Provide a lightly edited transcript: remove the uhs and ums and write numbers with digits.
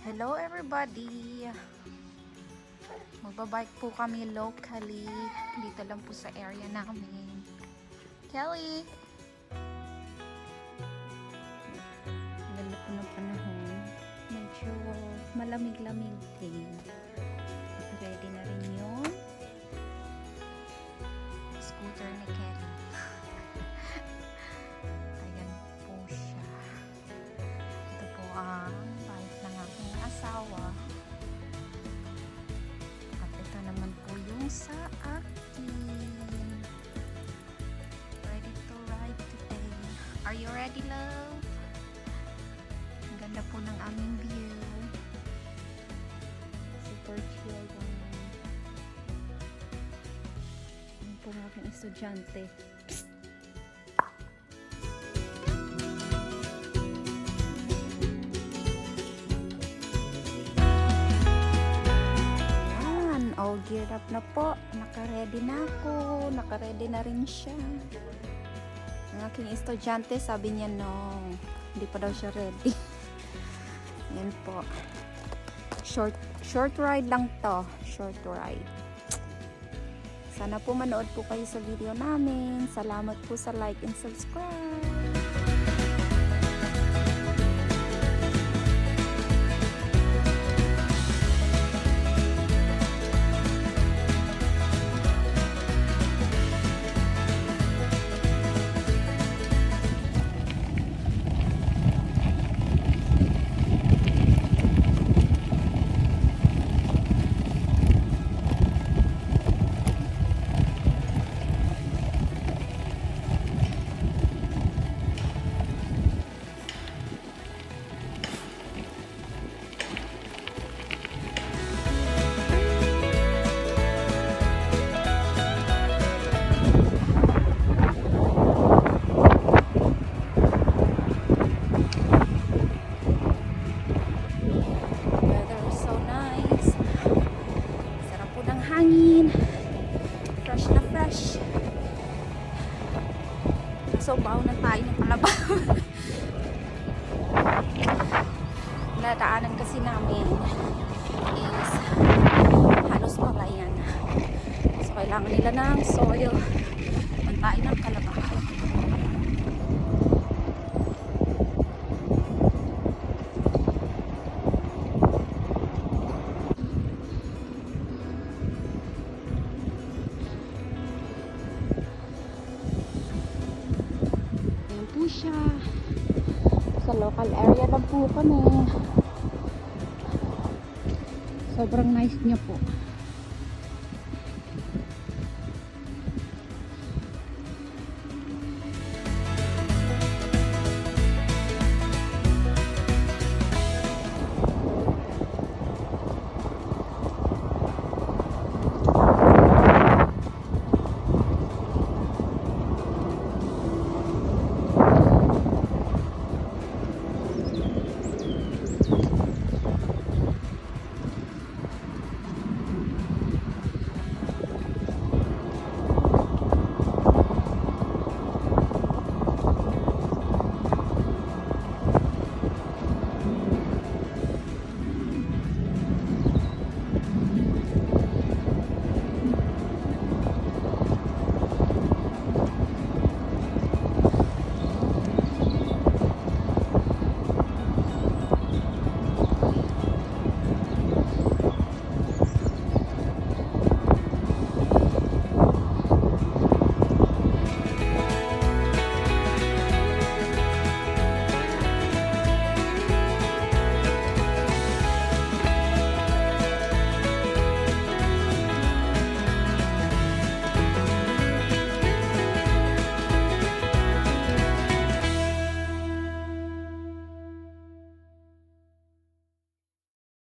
Hello everybody! Magbabike po kami locally. Dito lang po sa area namin. Kelly! Ganda po ng panahon. Medyo malamig-lamig din. Ready na rin yung scooter ni Kelly. Ayan po siya. Ito po ang bike ng aking asawa. At ito naman po yung sa akin. Ready to ride today. Are you ready, love? Ang ganda po ng aming view. Super chill lang. Yan po ang aking estudyante. All geared up na po. Naka-ready na ako. Naka-ready na rin siya. Ang aking estudyante, sabi niya no, hindi pa daw siya ready. Yan po. Short ride lang to. Short ride. Sana po manood po kayo sa video namin. Salamat po sa like and subscribe. Hangin, fresh na fresh. So baon na tayo ng kalabaw. Nadaanan kasi namin is halos palayan. So kailangan nila ng soil. Pantayin ng kalabaw. Siya. Sa local area lang po kami. Sobrang nice niya po.